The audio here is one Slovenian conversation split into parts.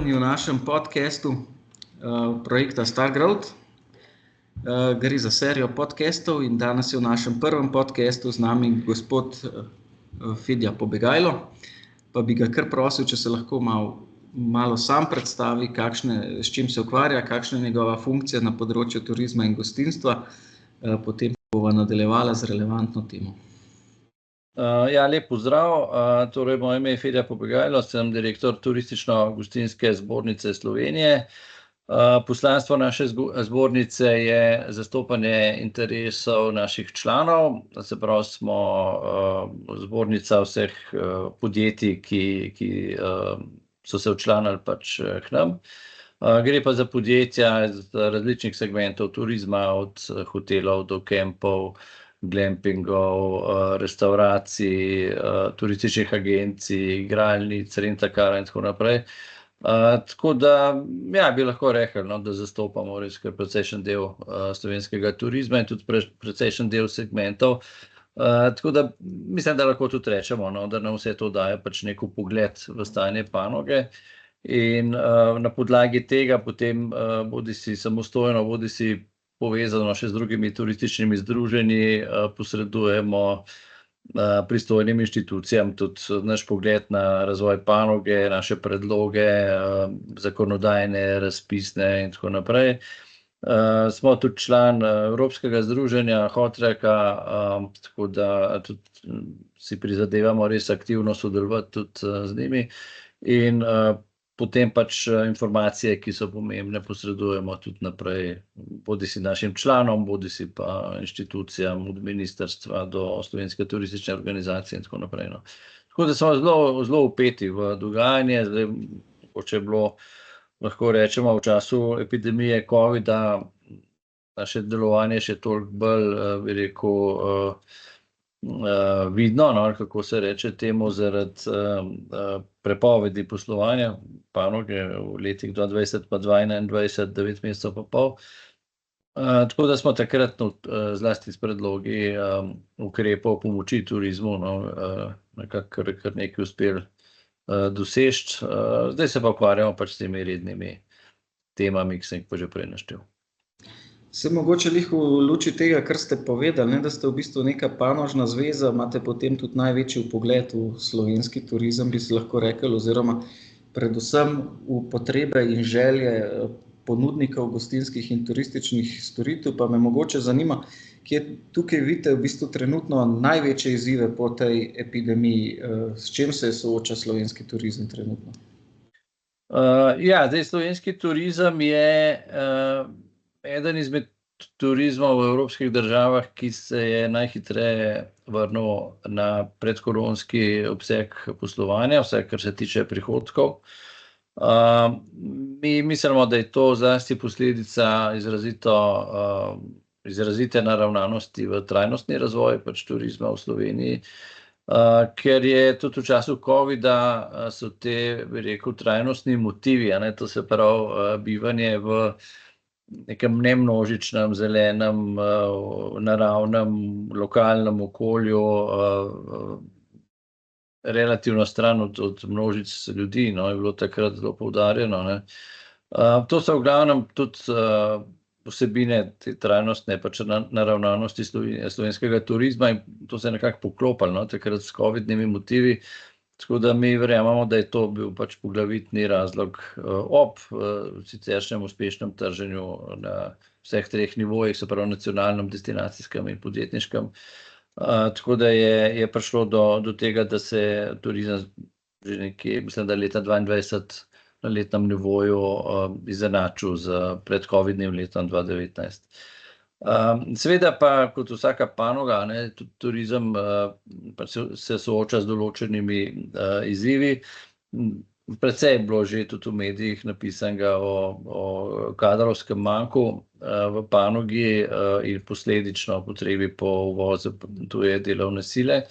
pozdravljeni v našem podcastu projekta Star Growth. Gre za serijo podcastov in danes je v našem prvem podcastu z nami gospod Fedja Pobegajlo. Pa bi ga kar prosil, če se lahko malo sam predstavi, s čim se ukvarja, kakšna je njegova funkcija na področju turizma in gostinstva, potem bova nadaljevala z relevantno temo. Lep pozdrav. Torej, moje ime je Fedja Pobegajlo, sem direktor Turistično-gostinske zbornice Slovenije. Poslanstvo naše zbornice je zastopanje interesov naših članov, se pravi, smo zbornica vseh podjetij, ki so se včlanili pač k nam. Gre pa za podjetja iz različnih segmentov turizma, od hotelov do kempov, glampingov, restavracij, turističnih agencij, igralnic, rent-a-car in tako naprej. Tako da, bi lahko rekli, da zastopamo res kar precejšen del slovenskega turizma in tudi precejšen del segmentov. Tako da mislim, da lahko tudi rečemo, da nam vse to daje pač nek vpogled v stanje panoge. In na podlagi tega potem bodisi samostojno, bodisi povezano še z drugimi turističnimi združenji, posredujemo pristojnim inštitucijam tudi naš pogled na razvoj panoge, naše predloge, zakonodajne, razpisne in tako naprej. Smo tudi član Evropskega združenja Hotreka, tako da tudi si prizadevamo res aktivno sodelovati tudi z njimi. In potem pač informacije, ki so pomembne, posredujemo tudi naprej, bodisi našim članom, bodisi pa inštitucijam od ministrstva do Slovenske turistične organizacije in tako naprej. Tako da smo zelo vpeti v dogajanje. Zdaj, če je bilo, lahko rečemo, v času epidemije covida naše delovanje še toliko bolj, bi rekel, vidno, kako se reče temu, zaradi prepovedi poslovanja panoge v letih 2020 pa 2021, 9 mesecev pa pol. Tako da smo takrat zlasti s predlogi ukrepov pomoči turizmu, nekako kar nekaj uspeli doseči. Zdaj se pa ukvarjamo pač s temi rednimi temami, ki sem jih pa že prej naštel. Se mogoče v luči tega, kar ste povedali, da ste v bistvu neka panožna zveza, imate potem tudi največji vpogled v slovenski turizem, bi se lahko rekel, oziroma predvsem v potrebe in želje ponudnikov gostinskih in turističnih storitev, pa me mogoče zanima, kje tukaj vidite v bistvu trenutno največje izzive po tej epidemiji, s čim se sooča slovenski turizem trenutno? Zdaj slovenski turizem je eden izmed turizmov v evropskih državah, ki se je najhitreje vrnil na predkoronski obseg poslovanja, vse, kar se tiče prihodkov. Mi mislimo, da je to zlasti posledica izrazite naravnanosti v trajnostni razvoj pač turizma v Sloveniji, ker je tudi v času covida so te, bi rekel, trajnostni motivi, to se pravi bivanje v nekem nemnožičnem, zelenem, naravnem, lokalnem okolju, relativno stran od množic ljudi, je bilo takrat zelo poudarjeno. To so v glavnem tudi vsebine te trajnostne pač naravnanosti slovenskega turizma in to se je nekako poklopilo takrat s covidnimi motivi. Tako da mi verjamemo, da je to bil pač poglavitni razlog ob siceršnjem uspešnem trženju na vseh treh nivojih, se pravi nacionalnem, destinacijskem in podjetniškem. Tako da je prišlo do tega, da se turizem že nekje, mislim, da leta 2022 na letnem nivoju izenačil z predcovidnim letom 2019. Seveda pa kot vsaka panoga, tudi turizem se sooča z določenimi izzivi. Precej je bilo že tudi v medijih napisanega o kadrovskem manku v panogi in posledično potrebi po uvozu tuje delovne sile.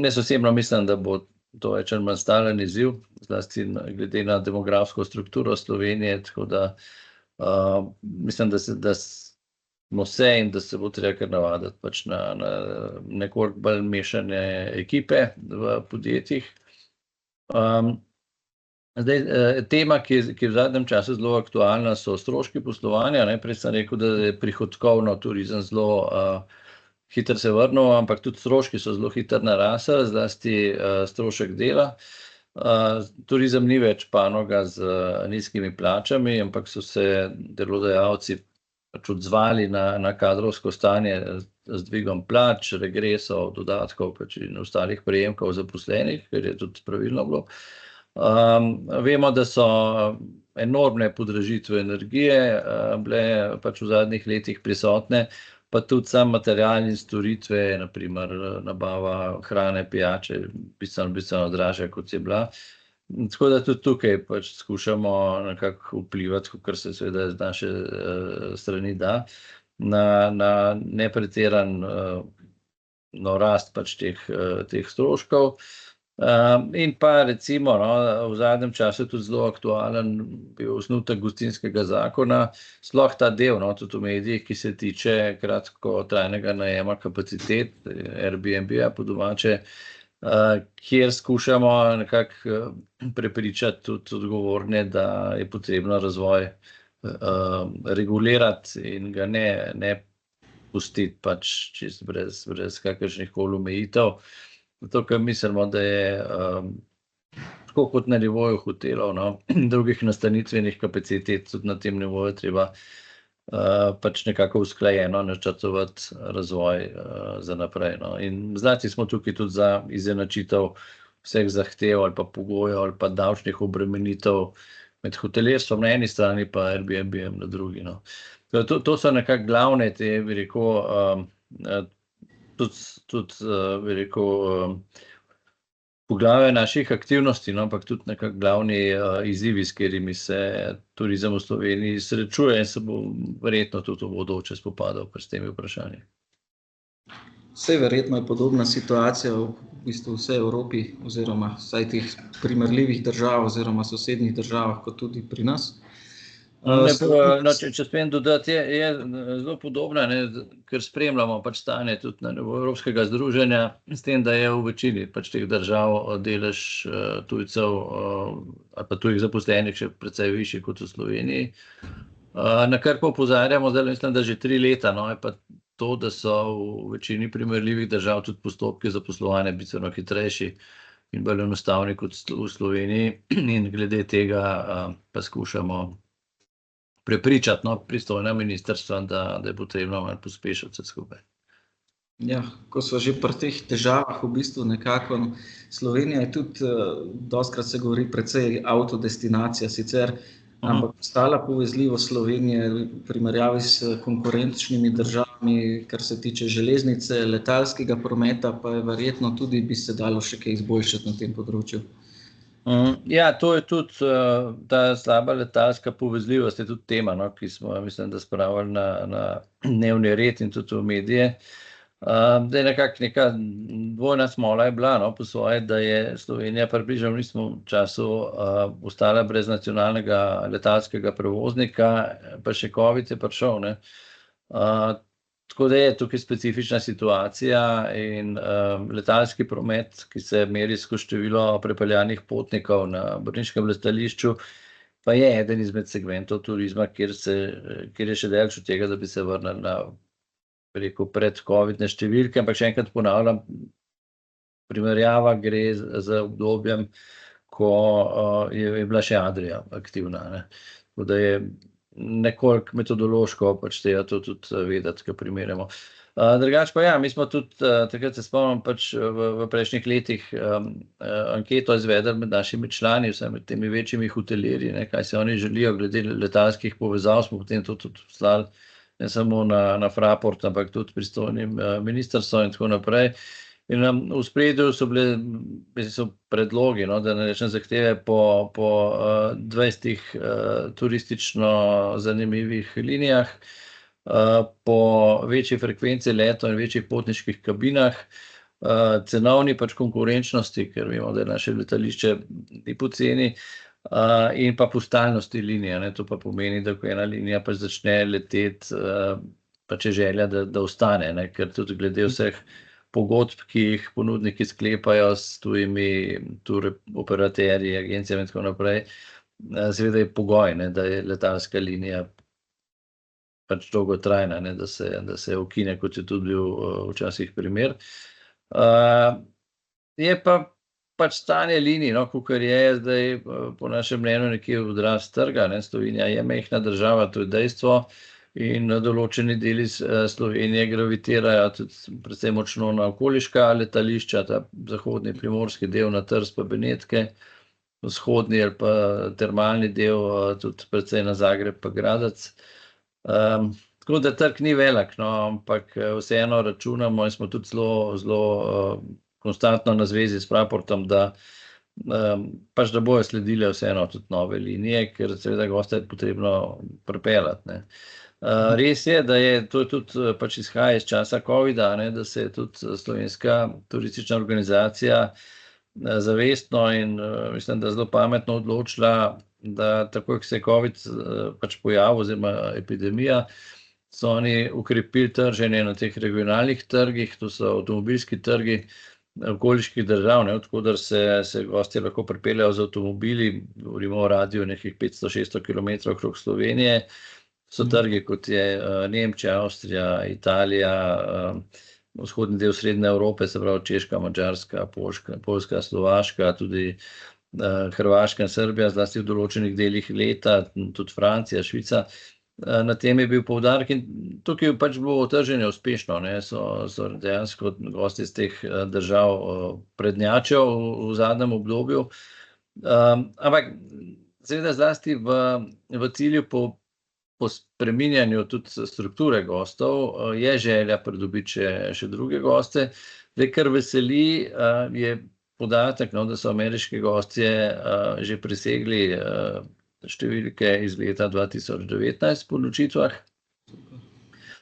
Jaz osebno mislim, da bo to več ali manj stalen izziv, zlasti glede na demografsko strukturo Slovenije, tako da mislim, da smo se in da se bo treba kar navaditi pač na nekoliko bolj mešane ekipe v podjetjih. Zdaj, tema, ki je v zadnjem času zelo aktualna, so stroški poslovanja. Prej sem rekel, da je prihodkovno turizem zelo hitro se vrnil, ampak tudi stroški so zelo hitro narasli, zlasti strošek dela. Turizem ni več panoga z nizkimi plačami, ampak so se delodajalci pač odzvali na kadrovsko stanje z dvigom plač, regresov, dodatkov pač in ostalih prejemkov zaposlenih, ker je tudi pravilno bilo. Vemo, da so enormne podražitve energije bile pač v zadnjih letih prisotne, pa tudi sam material in storitve, naprimer nabava hrane, pijače, bistveno dražja, kot je bila. Tako da tudi tukaj pač skušamo nekako vplivati, kar se seveda z naše strani da, na nepretiran rast pač teh stroškov. In pa recimo v zadnjem času tudi zelo aktualen bil osnutek gostinskega zakona, sploh ta del, tudi v medijih, ki se tiče kratkotrajnega najema kapacitet, Airbnb-ja po domače, kjer skušamo nekako prepričati tudi odgovorne, da je potrebno razvoj regulirati in ga ne pustiti pač čisto brez kakršnih koli omejitev. Zato, ker mislimo, da je tako kot na nivoju hotelov, drugih nastanitvenih kapacitet, tudi na tem nivoju treba pač nekako usklajeno načrtovati razvoj za naprej. In zlasti smo tukaj tudi za izenačitev vseh zahtev ali pa pogojev ali pa davčnih obremenitev med hotelirstvom na eni strani pa Airbnb-jem na drugi. To so nekako glavne te, bi rekel, tudi bi rekel, poglavje naših aktivnosti, ampak tudi nekako glavni izzivi, s katerimi se turizem v Sloveniji srečuje in se bo verjetno tudi v bodoče spopadal s temi vprašanji. Vse verjetno je podobna situacija v bistvu vsej Evropi oziroma vsaj teh primerljivih držav oziroma sosednjih državah, kot tudi pri nas. Če smem dodati, je zelo podobna, ker spremljamo pač stanje tudi na nivoju Evropskega združenja, s tem, da je v večini pač teh držav delež tujcev ali pa tujih zaposlenih še precej višji kot v Sloveniji. Na kar pa opozarjamo, zdaj mislim, da že 3 leta, je pa to, da so v večini primerljivih držav tudi postopki za poslovanje bistveno hitrejši in bolj enostavni kot v Sloveniji, in glede tega pa skušamo prepričati pristojna ministrstva, da je potrebno malo pospešiti vse skupaj. Ja, ko so že pri teh težavah, v bistvu nekako Slovenija je tudi, dostikrat se govori precej avtodestinacija sicer, ampak ostala povezljivost Slovenije v primerjavi s konkurenčnimi državami, kar se tiče železnice, letalskega prometa, pa je verjetno tudi bi se dalo še kaj izboljšati na tem področju. Ja, to je tudi ta slaba letalska povezljivost, je tudi tema, ki smo, mislim, da spravili na dnevni red in tudi v medije. Da je nekako neka dvojna smola je bila, po svoje, da je Slovenija približno v istem času ostala brez nacionalnega letalskega prevoznika, pa še COVID je prišel, Tako da je tukaj specifična situacija in letalski promet, ki se meri skozi število prepeljanih potnikov na brniškem letališču, pa je eden izmed segmentov turizma, kjer je še daleč od tega, da bi se vrnili na, bi rekel, pred-covidne številke, ampak še enkrat ponavljam, primerjava gre z obdobjem, ko je bila še Adria aktivna, Tako da je nekoliko metodološko pač treba to tudi vedeti, ko primerjamo. Drugače pa ja, mi smo tudi, takrat se spomnim, pač v prejšnjih letih anketo izvedli med našimi člani, vsaj med temi večjimi hotelirji, kaj se oni želijo glede letalskih povezav, smo potem to tudi poslali ne samo na Fraport, ampak tudi pristojnim ministrstvom in tako naprej. In v ospredju so bile predlogi, da ne rečem zahteve po 20 turistično zanimivih linijah, po večji frekvenci letov in večjih potniških kabinah, cenovni pač konkurenčnosti, ker vemo, da je naše letališče ni poceni, in pa po stalnosti linije. To pa pomeni, da ko ena linija pač začne leteti, pač je želja, da ostane, ker tudi glede vseh pogodb, ki jih ponudniki sklepajo s tujimi operaterji, agencijami in tako naprej, seveda je pogoj, ne, da je letalska linija pač dolgotrajna, ne, da se ukine, kot je tudi bil včasih primer. Je pa pač stanje linij, no, kakor je zdaj po našem mnenju nekje odraz trga, ne. Slovenija je majhna država, to je dejstvo, in določeni deli Slovenije gravitirajo tudi precej močno na okoliška letališča, ta zahodni primorski del na Trst pa Benetke, vzhodni ali pa termalni del tudi precej na Zagreb pa Gradec. Tako da trg ni velik, no, ampak vseeno računamo in smo tudi zelo konstantno na zvezi s Fraportom, da pač da bojo sledile vseeno tudi nove linije, ker seveda goste je potrebno pripeljati, ne. Res je, da to tudi pač izhaja iz časa covida, ne, da se je tudi slovenska turistična organizacija zavestno in mislim, da zelo pametno odločila, da takoj, ko se je covid pač pojavil oziroma epidemija, so oni ukrepili trženje na teh regionalnih trgih, to so avtomobilski trgi okoliških držav, ne, od koder se gostje lahko pripeljejo z avtomobili, govorimo o radiju nekih 500-600 kilometrov okrog Slovenije, so trgi, kot je Nemčija, Avstrija, Italija, vzhodni del Srednje Evrope, se pravi Češka, Madžarska, Poljska, Slovaška, tudi Hrvaška in Srbija, zlasti v določenih delih leta, tudi Francija, Švica. Na tem je bil poudarek in tukaj je pač bilo trženje uspešno, ne, so dejansko gosti iz teh držav prednjačijo v zadnjem obdobju. Ampak seveda zlasti v cilju po spreminjanju tudi strukture gostov je želja pridobiti še druge goste. Zdaj, kar veseli, je podatek, no, da so ameriški gostje že presegli številke iz leta 2019 po nočitvah.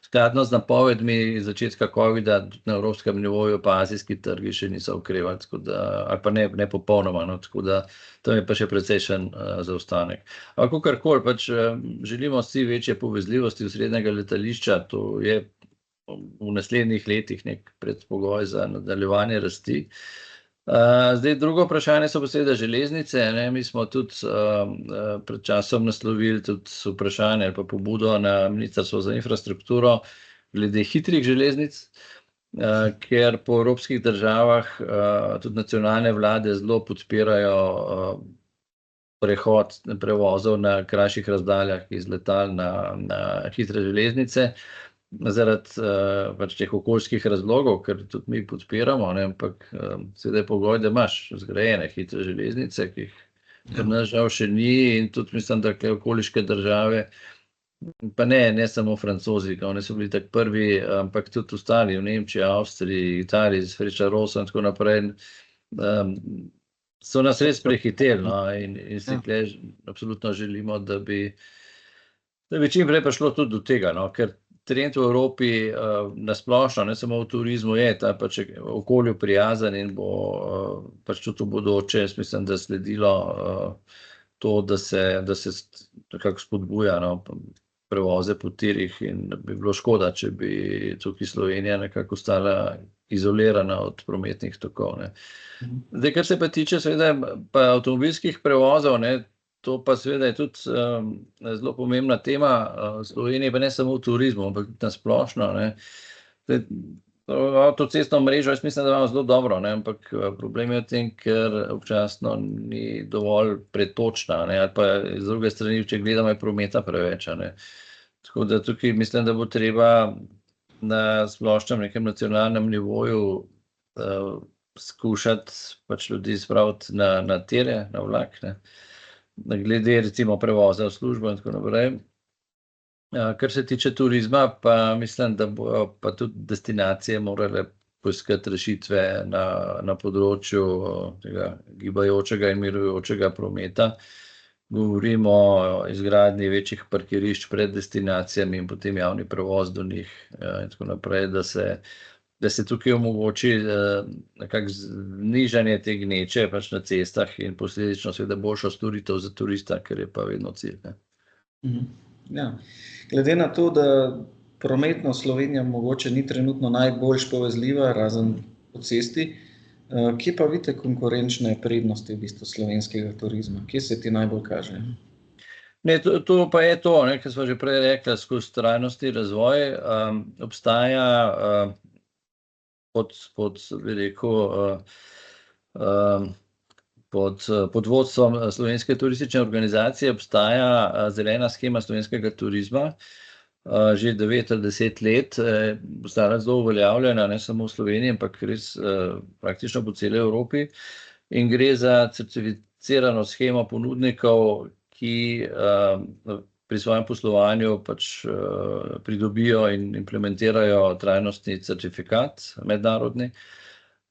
Skladno z napovedmi začetka covida na evropskem nivoju pa azijski trgi še niso okrevali, tako da, ali pa ne popolnoma, no, tako da tam je pa še precejšen zaostanek. Ampak kakorkoli, pač želimo si večje povezljivosti osrednjega letališča, to je v naslednjih letih nek predpogoj za nadaljevanje rasti. Zdaj, drugo vprašanje so pa seveda železnice, ne, mi smo tudi pred časom naslovili tudi vprašanje ali pa pobudo na Ministrstvo za infrastrukturo glede hitrih železnic, ker po evropskih državah tudi nacionalne vlade zelo podpirajo prehod prevozov na krajših razdaljah iz letal na hitre železnice. Zaradi pač teh okoljskih razlogov, ker tudi mi podpiramo, ne, ampak seveda je pogoj, da imaš zgrajene hitre železnice, ki jih pri nas žal še ni, in tudi mislim, da okoliške države, pa ne samo Francozi, oni so bili tako prvi, ampak tudi ostali v Nemčiji, Avstriji, Italiji, z Frecciarosso in tako naprej, so nas res prehiteli, no, in si tukaj absolutno želimo, da bi čim prej prišlo tudi do tega, no, ker trend v Evropi nasplošno, ne samo v turizmu, je ta pač okolju prijazen in bo pač tudi v bodoče, jaz mislim, da sledilo to, da se nekako spodbuja, no, prevoze po tirih, in bi bilo škoda, če bi tukaj Slovenija nekako ostala izolirana od prometnih tokov, ne. Zdaj, kar se pa tiče seveda pa avtomobilskih prevozov, ne, to pa seveda je tudi zelo pomembna tema v Sloveniji, pa ne samo v turizmu, ampak tudi nasplošno, ne. Avtocestno mrežo jaz mislim, da imamo zelo dobro, ne, ampak problem je v tem, ker občasno ni dovolj pretočna, ne, ali pa z druge strani, če gledamo, je prometa preveč, ne. Tako da tukaj mislim, da bo treba na splošnem nekem nacionalnem nivoju skušati pač ljudi spraviti na tire, na vlak, ne. Glede recimo prevoza v službo in tako naprej. Kar se tiče turizma, pa mislim, da bojo pa tudi destinacije morale poiskati rešitve na področju tega gibajočega in mirujočega prometa. Govorimo o izgradnji večjih parkirišč pred destinacijami in potem javni prevoz do njih in tako naprej, da se tukaj omogoči nekako znižanje te gneče pač na cestah in posledično seveda boljšo storitev za turista, ker je pa vedno cilj, ne. Ja. Glede na to, da prometno Slovenija mogoče ni trenutno najboljš povezljiva, razen po cesti. Kje pa vidite konkurenčne prednosti v bistvu slovenskega turizma? Kje se ti najbolj kaže? Ne, to pa je to, kar smo že prej rekli, skozi trajnostni razvoj obstaja pod vodstvom Slovenske turistične organizacije obstaja zelena shema slovenskega turizma. Že 9 ali 10 let postala zelo uveljavljena, ne samo v Sloveniji, ampak res praktično po celi Evropi. In gre za certificirano shemo ponudnikov, ki pri svojem poslovanju pač pridobijo in implementirajo trajnostni certifikat mednarodni.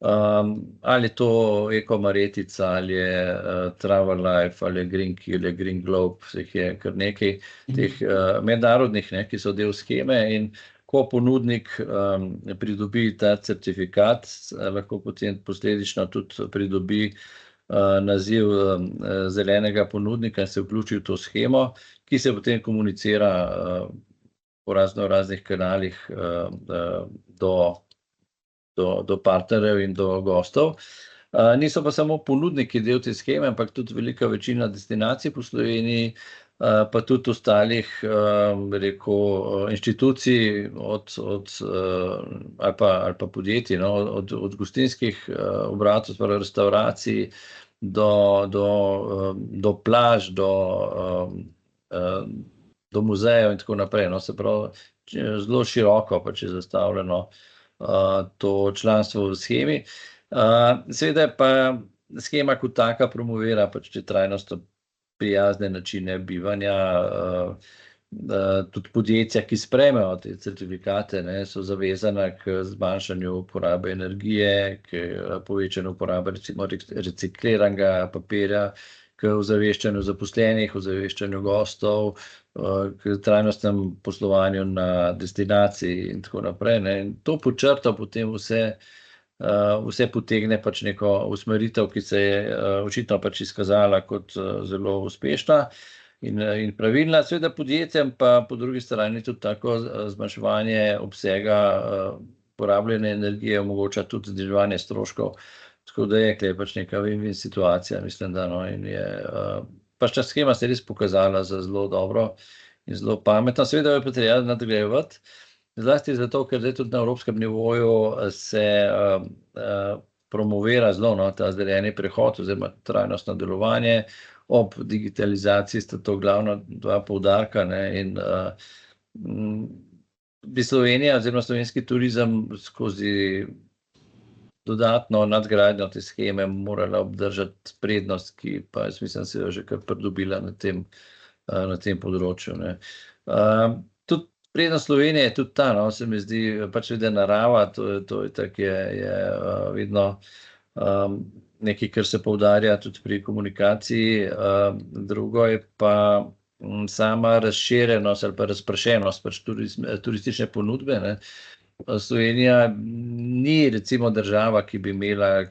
Ali je to Eko-Maretica, ali je Travel-Life, ali je Green Key, ali je Green Globe, vseh je kar nekaj teh mednarodnih, ki so del sheme, in ko ponudnik pridobi ta certifikat, lahko potem posledično tudi pridobi naziv zelenega ponudnika in se vključi v to shemo, ki se potem komunicira po raznih kanalih do partnerjev in do gostov. Niso pa samo ponudniki del te sheme, ampak tudi velika večina destinacij po Sloveniji, pa tudi ostalih, inštitucij ali pa podjetij, od gostinskih obratov, restavracij, do plaž, do muzejev in tako naprej. Se pravi, zelo široko pač je zastavljeno to članstvo v shemi. Seveda pa shema kot taka promovira pač te trajnostno prijazne načine bivanja. Tudi podjetja, ki sprejmejo te certifikate, so zavezana k zmanjšanju uporabe energije, k povečanju uporabe recimo recikliranega papirja, k ozaveščanju zaposlenih, ozaveščanju gostov, k trajnostnem poslovanju na destinaciji in tako naprej. In to podčrta potem vse potegne pač neko usmeritev, ki se je očitno pač izkazala kot zelo uspešna in pravilna. Seveda podjetjem pa po drugi strani tudi tako zmanjševanje obsega porabljene energije omogoča tudi zniževanje stroškov. Tako da je pač neka win-win situacija, mislim, da in je pač ta shema se je res pokazala za zelo dobro in zelo pametno. Seveda jo je pa treba nadgrajevati, zlasti zato, ker zdaj tudi na evropskem nivoju se promovira zelo ta zeleni prehod oziroma trajnostno delovanje. Ob digitalizaciji sta to glavna dva poudarka, in bi Slovenija oziroma slovenski turizem skozi dodatno nadgradnjo te sheme morala obdržati prednost, ki pa jaz mislim, se jo že kar pridobila na tem področju. Tudi prednost Slovenije je tudi ta, se mi zdi, pač vidi narava, to je tako, je vedno nekaj, kar se poudarja tudi pri komunikaciji. Drugo je pa sama razširjenost ali pa razpršenost pač turistične ponudbe. Slovenija ni recimo država, ki bi imela,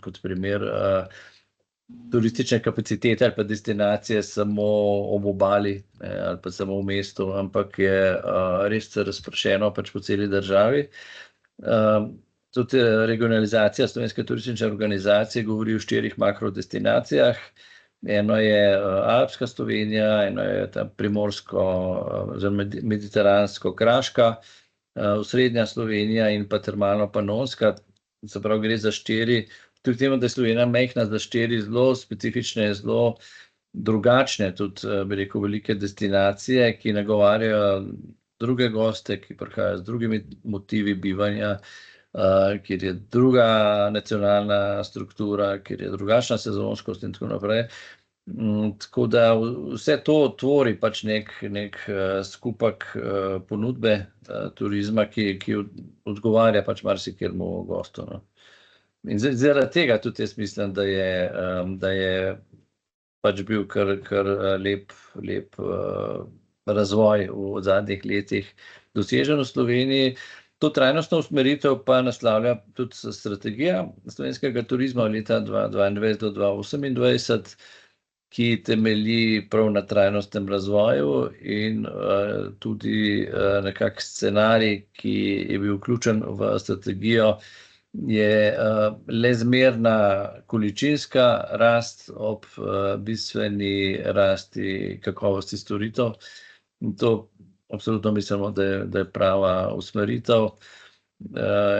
kot primer, turistične kapacitete ali pa destinacije samo ob obali, ali pa samo v mestu, ampak je res razpršeno pač po celi državi. Tudi regionalizacija Slovenske turistične organizacije govori o 4 makrodestinacijah. Eno je Alpska Slovenija, eno je ta primorsko oziroma mediteransko-kraška, osrednja Slovenija in pa termalno-panonska. Se pravi, gre za 4, kljub temu, da je Slovenija majhna, za 4 zelo specifične, zelo drugačne, tudi bi rekel, velike destinacije, ki nagovarjajo druge goste, ki prihajajo z drugimi motivi bivanja, kjer je druga nacionalna struktura, kjer je drugačna sezonskost in tako naprej. Tako da vse to tvori pač nek skupek ponudbe turizma, ki odgovarja pač marsikjermu gostu. In zaradi tega tudi jaz mislim, da je pač bil kar lep razvoj v zadnjih letih dosežen v Sloveniji. To trajnostno usmeritev pa naslavlja tudi strategija slovenskega turizma od leta 2022 do 2028, ki temelji prav na trajnostnem razvoju in tudi nekak scenarij, ki je bil vključen v strategijo, je le zmerna količinska rast ob bistveni rasti kakovosti storitev. In to absolutno mislimo, da je prava usmeritev.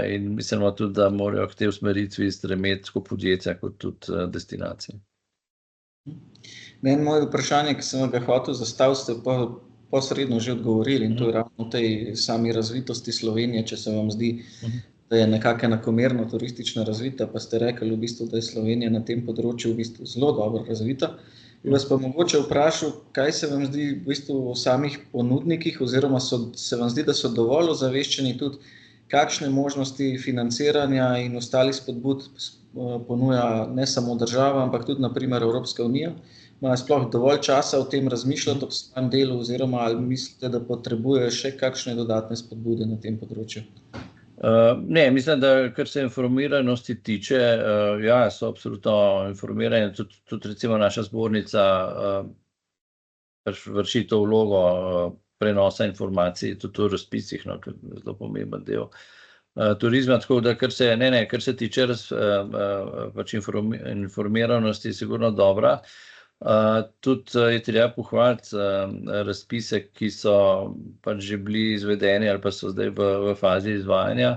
In mislimo tudi, da morajo k tej usmeritvi stremeti tako podjetja kot tudi destinacije. Na eno moje vprašanje, ki sem ga hotel zastaviti, ste posredno že odgovorili, in to je ravno v tej sami razvitosti Slovenije, če se vam zdi, da je nekako enakomerno turistično razvita, pa ste rekli v bistvu, da je Slovenija na tem področju v bistvu zelo dobro razvita. Bi vas pa mogoče vprašal, kaj se vam zdi v bistvu o samih ponudnikih, oziroma se vam zdi, da so dovolj ozaveščeni tudi, kakšne možnosti financiranja in ostalih spodbud ponuja ne samo država, ampak tudi na primer Evropska unija. Imajo sploh dovolj časa o tem razmišljati ob svojem delu, oziroma ali mislite, da potrebujejo še kakšne dodatne spodbude na tem področju? Ne, mislim, da kar se informiranosti tiče, ja, so absolutno informirani. Tudi recimo naša zbornica vrši to vlogo prenosa informacij, tudi v razpisih, kar je zelo pomemben del turizma, tako da kar se tiče pač informiranosti, je sigurno dobra. Tudi je treba pohvaliti razpise, ki so pač že bili izvedeni ali pa so zdaj v fazi izvajanja,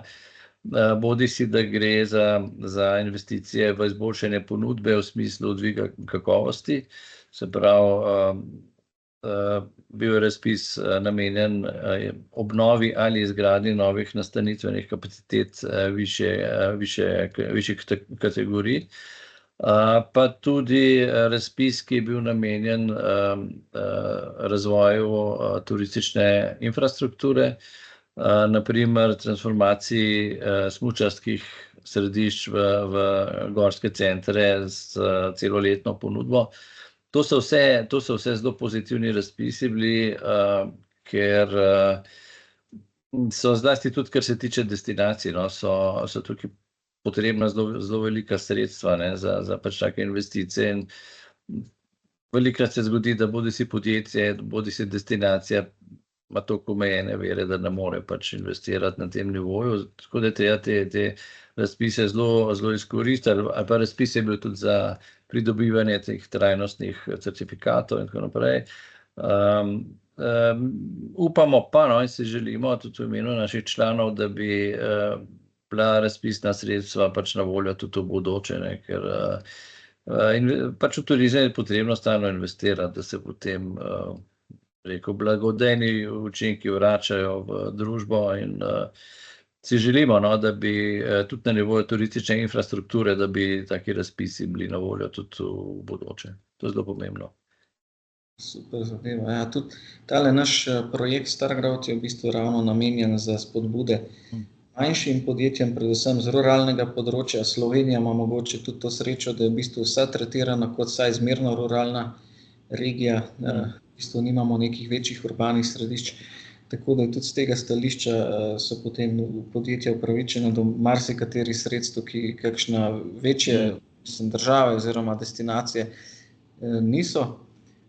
bodisi da gre za investicije v izboljšanje ponudbe v smislu dviga kakovosti, se pravi, bil je razpis namenjen obnovi ali izgradnji novih nastanitvenih kapacitet višjih kategorij, pa tudi razpis, ki je bil namenjen razvoju turistične infrastrukture, naprimer transformaciji smučarskih središč v gorske centre s celoletno ponudbo. To so vse zelo pozitivni razpisi bili, ker so zlasti tudi, kar se tiče destinacij, so tukaj potrebna zelo velika sredstva za pač take investicije. In velikokrat se zgodi, da bodisi podjetje, bodisi destinacija ima toliko omejene vire, da ne more pač investirati na tem nivoju. Tako da treba te razpise zelo izkoristiti, ali pa razpis je bil tudi za pridobivanje teh trajnostnih certifikatov in tako naprej. Upamo pa, in si želimo tudi v imenu naših članov, da bi bila razpisna sredstva pač na voljo tudi v bodoče, ker pač v turizem je potrebno stalno investirati, da se potem blagodejni učinki vračajo v družbo, in si želimo, da bi tudi na nivoju turistične infrastrukture, da bi taki razpisi bili na voljo tudi v bodoče. To je zelo pomembno. Super zadeva. Ja, tudi tale naš projekt Stargrad je v bistvu ravno namenjen za spodbude manjšim podjetjem, predvsem z ruralnega področja. Slovenija ima mogoče tudi to srečo, da je v bistvu vsa tretirana kot vsaj zmerno ruralna regija. V bistvu nimamo nekih večjih urbanih središč. Tako da tudi z tega stališča so potem podjetja upravičena do marsikaterih sredstev, ki kakšna večje države oziroma destinacije niso.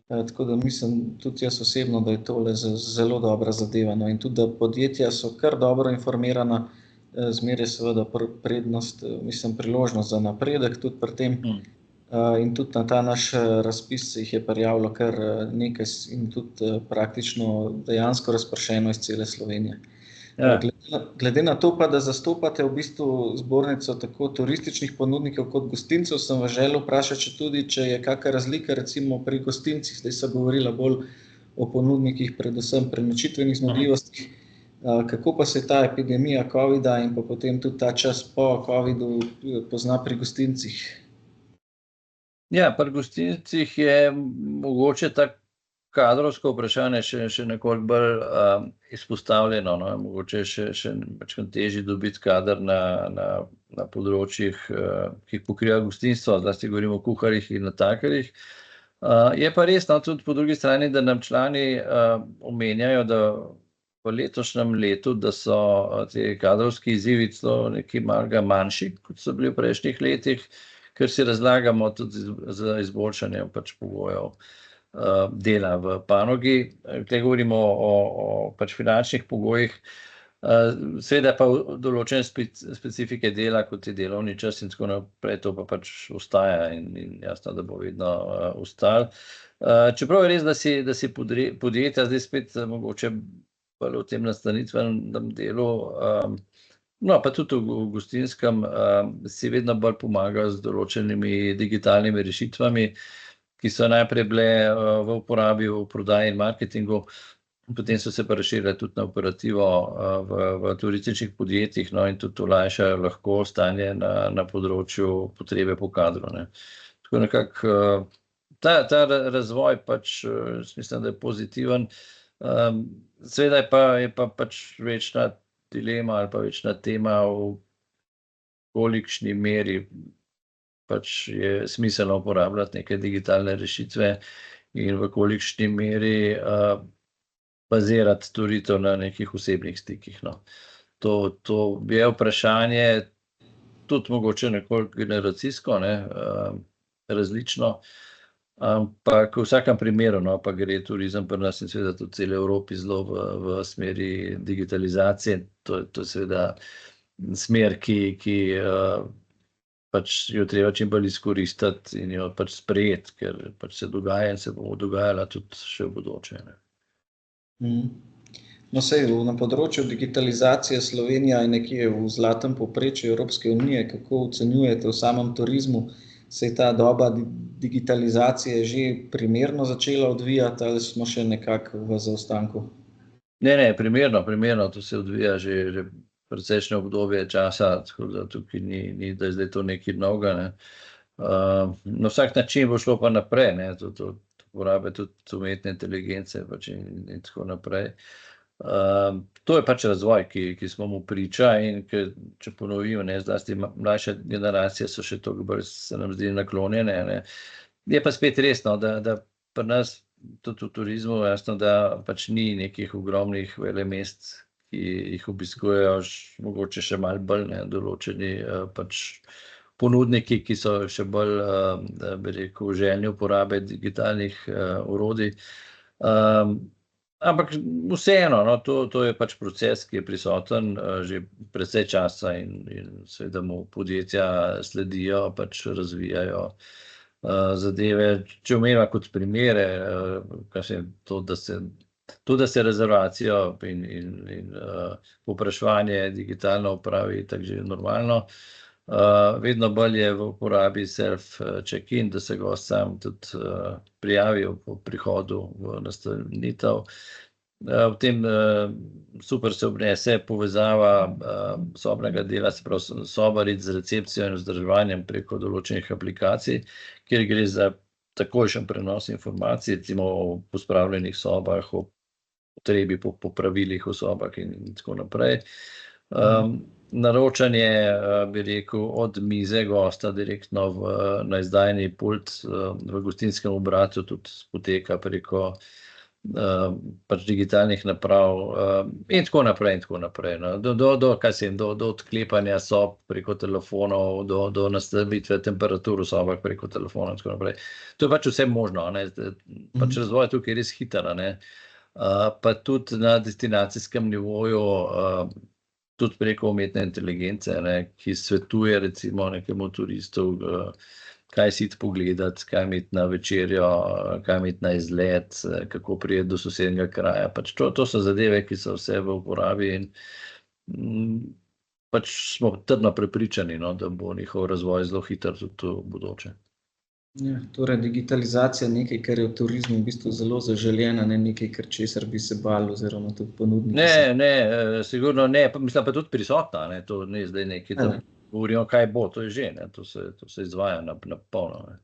Tako da mislim tudi jaz osebno, da je tole zelo dobra zadeva. In tudi, da podjetja so kar dobro informirana, zmeraj seveda prednost, priložnost za napredek tudi pri tem. In tudi na ta naš razpis se jih je prijavilo kar nekaj in tudi praktično dejansko razpršeno iz cele Slovenije. Ja. Glede na to pa, da zastopate v bistvu zbornico tako turističnih ponudnikov kot gostincev, sem vas želel vprašati tudi, če je kakšna razlika recimo pri gostincih. Zdaj so govorila bolj o ponudnikih, predvsem prenočitvenih zmogljivostih. Kako pa se ta epidemija covida in pa potem tudi ta čas po covidu pozna pri gostincih? Ja, pri gostincih je mogoče tako kadrovsko vprašanje še nekoliko bolj izpostavljeno. Mogoče še težje dobiti kader na področjih, ki jih pokriva gostinstvo, zlasti govorimo o kuharjih in natakarjih. Je pa res tudi po drugi strani, da nam člani omenjajo, da v letošnjem letu, da so te kadrovski izzivi celo nekaj malega manjši, kot so bili v prejšnjih letih, ker si razlagamo tudi za izboljšanje pač pogojev dela v panogi. Tukaj govorimo o pač finančnih pogojih, seveda pa določene specifike dela, kot je delovni čas in tako naprej, to pa pač ostaja in jasno, da bo vedno ostalo. Čeprav je res, da si podjetja zdaj spet mogoče bolj v tem nastanitvenem delu, no pa tudi v gostinskem, si vedno bolj pomagajo z določenimi digitalnimi rešitvami, ki so najprej bile v uporabi v prodaji in marketingu, potem so se pa razširile tudi na operativo v turističnih podjetjih, no, in tudi olajšajo lahko stanje na področju potrebe po kadru, ne. Tako nekako ta razvoj pač, mislim, da je pozitiven. Seveda je pa pač večna dilema ali pa večna tema, v kolikšni meri pač je smiselno uporabljati neke digitalne rešitve in v kolikšni meri bazirati storitev na nekih osebnih stikih, no. To je vprašanje tudi mogoče nekoliko generacijsko, ne, različno, ampak v vsakem primeru, no, pa gre turizem pri nas in seveda tudi celi Evropi zelo v smeri digitalizacije. To je seveda smer, ki pač jo treba čim bolj izkoristiti in jo pač sprejeti, ker pač se dogaja in se bo dogajala tudi še v bodoče, ne. No, sej, na področju digitalizacije Slovenija je nekje v zlatem povprečju Evropske unije. Kako ocenjujete v samem turizmu? Se je ta doba digitalizacije že primerno začela odvijati ali smo še nekako v zaostanku? Ne, primerno, to se odvija že precejšnje obdobje časa, tako da tukaj ni, da je zdaj to nekaj novega, ne. Na vsak način bo šlo pa naprej, ne, to uporabe tudi umetne inteligence pač in tako naprej. To je pač razvoj, ki smo mu priča in če ponovim, ne, zlasti mlajše generacije so še toliko bolj, se nam zdi, naklonjene, ne. Je pa spet res, no, da pri nas tudi v turizmu jasno, da pač ni nekih ogromnih velemest, ki jih obiskujejo mogoče še malo bolj, ne, določeni pač ponudniki, ki so še bolj, bi rekel, željni uporabe digitalnih orodij. Ampak vseeno, no, to je pač proces, ki je prisoten že precej časa in seveda mu podjetja sledijo, pač razvijajo zadeve. Če omenjava kot primere, da se rezervacijo in povpraševanje digitalno opravi tako že normalno. Vedno bolj je v uporabi self-check-in, da se gost sam tudi prijavi po prihodu v nastanitev. V tem super se obnese povezava sobnega dela, se pravi sobaric z recepcijo in vzdrževanjem preko določenih aplikacij, kjer gre za takojšen prenos informacij, recimo o pospravljenih sobah, o potrebi po popravilih v sobah in tako naprej. Naročanje, bi rekel, od mize gosta direktno na izdajni pult v gostinskem obratu tudi poteka preko pač digitalnih naprav in tako naprej, no. Do odklepanja sob preko telefonov, do nastavitve temperatur v sobah preko telefona in tako naprej. To je pač vse možno, ne, pač razvoj je tukaj res hiter, ne. Pa tudi na destinacijskem nivoju, tudi preko umetne inteligence, ne, ki svetuje recimo nekemu turistu, kaj si iti pogledati, kaj imeti na večerjo, kaj imeti na izlet, kako priti do sosednjega kraja. Pač to so zadeve, ki so vse v uporabi in pač smo trdno prepričani, no, da bo njihov razvoj zelo hiter tudi v bodoče. Ja, torej digitalizacija je nekaj, kar je v turizmu v bistvu zelo zaželena, ne nekaj, česar bi se bali oziroma tudi ponudniki. Ne, sigurno ne, mislim pa tudi prisotna, ne, to ni zdaj nekaj, da govorimo, kaj bo, to je že, ne, to se izvaja na polno, ne.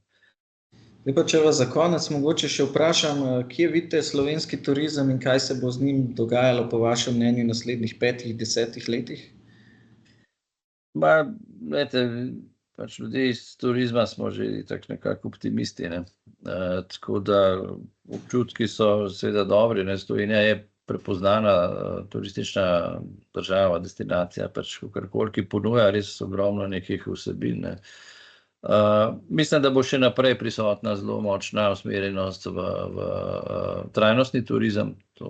Zdaj pa, če vas za konec mogoče še vprašam, kje vidite slovenski turizem in kaj se bo z njim dogajalo po vašem mnenju v naslednjih 5-10 letih? Glejte, pač ljudje iz turizma smo že tako nekako optimisti, ne. Tako da občutki so seveda dobri, ne, Slovenija je prepoznana turistična država, destinacija, pač kakorkoli, ki ponuja res ogromno nekih vsebin, ne. Mislim, da bo še naprej prisotna zelo močna usmerjenost v trajnostni turizem. To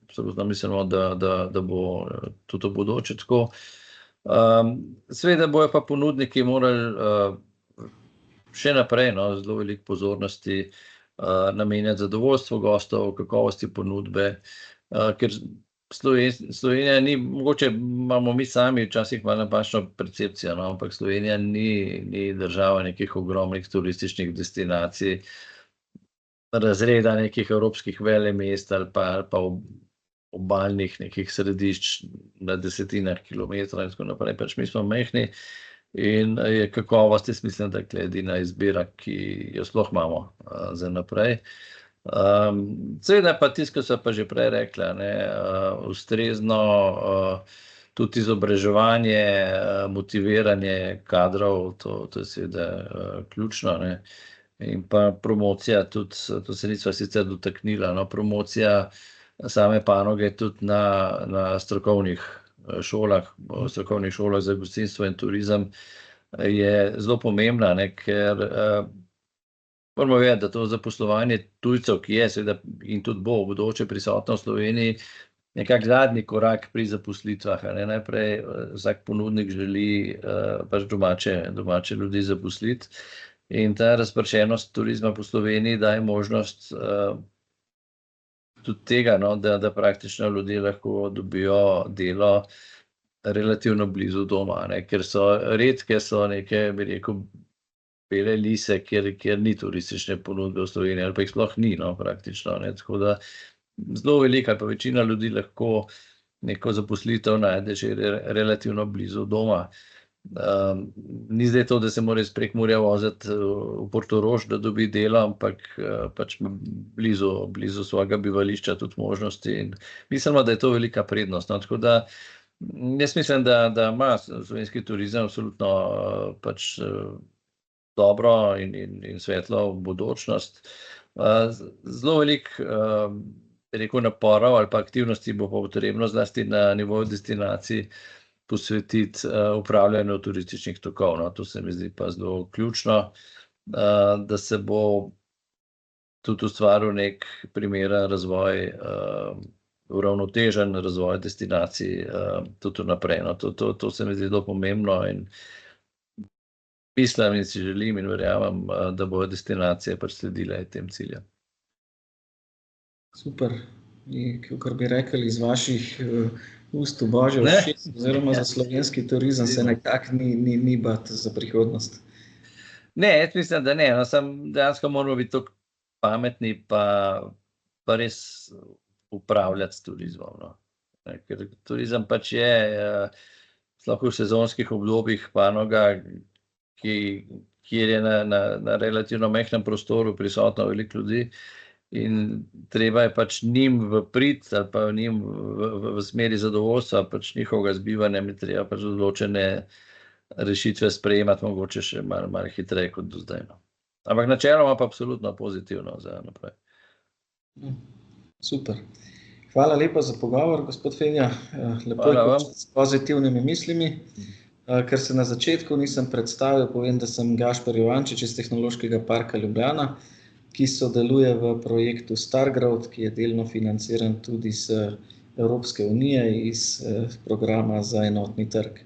absolutno mislimo, da bo tudi v bodoče tako. Seveda bojo pa ponudniki morali še naprej zelo veliko pozornosti namenjati zadovoljstvu gostov, kakovosti ponudbe, ker Slovenija ni, mogoče imamo mi sami včasih malo napačno percepcijo, ampak Slovenija ni država nekih ogromnih turističnih destinacij, razreda nekih evropskih velemest ali pa obalnih nekih središč na desetinah kilometrov in tako naprej. Pač mi smo majhni in je kakovost, jaz mislim, da je edina izbira, ki jo sploh imamo za naprej. Seveda pa tisto, kar so pa že prej rekla, ustrezno tudi izobraževanje, motiviranje kadrov, to je seveda ključno, in pa promocija tudi, to se nisva sicer dotaknila, promocija same panoge tudi na strokovnih šolah za gostinstvo in turizem je zelo pomembna, ker moramo vedeti, da to zaposlovanje tujcev, ki je seveda in tudi bo v bodoče prisotno v Sloveniji, nekak zadnji korak pri zaposlitvah. Najprej vsak ponudnik želi pač domače ljudi zaposliti in ta razpršenost turizma po Sloveniji daje možnost tudi tega, da praktično ljudje lahko dobijo delo relativno blizu doma, ker redke so neke, bi rekel, bele lise, kjer ni turistične ponudbe v Sloveniji, ali pa jih sploh ni, praktično. Tako da zelo velika pa večina ljudi lahko neko zaposlitev najde že relativno blizu doma. Ni zdaj to, da se mora iz Prekmurja voziti v Portorož, da dobi delo, ampak pač blizu svojega bivališča tudi možnosti in mislimo, da je to velika prednost. Tako da jaz mislim, da ima slovenski turizem absolutno pač dobro in svetlo bodočnost. Zelo veliko, rekel, naporov ali pa aktivnosti bo potrebno zlasti na nivoju destinacij posvetiti upravljanju turističnih tokov. To se mi zdi pa zelo ključno, da se bo tudi ustvaril nek primeren razvoj, uravnotežen razvoj destinacij tudi naprej. To se mi zdi zelo pomembno in mislim in si želim in verjamem, da bodo destinacije pač sledile tem ciljem. Super. Kakor bi rekli iz vaših ust v božjo všeč, oziroma za slovenski turizem se nekako ni bati za prihodnost. Ne, jaz mislim, da ne. Dejansko moramo biti tako pametni pa res upravljati s turizmom. Ker turizem pač je sploh v sezonskih obdobjih panoga, kjer je na relativno majhnem prostoru prisotno veliko ljudi in treba je pač njim v prid ali pa njim v smeri zadovoljstva pač njihovega zbivanja je treba pač odločene rešitve sprejemati mogoče še malo hitreje kot do zdaj. Ampak načeloma pa absolutno pozitivno za naprej. Super. Hvala lepa za pogovor, gospod Fenja. Lepo je s pozitivnimi mislimi. Ker se na začetku nisem predstavil, povem, da sem Gašper Jovančič iz Tehnološkega parka Ljubljana, ki sodeluje v projektu Stargrowth, ki je delno financiran tudi iz Evropske unije, iz programa za enotni trg.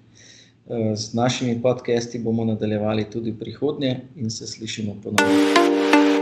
Z našimi podcasti bomo nadaljevali tudi v prihodnje in se slišimo ponovno.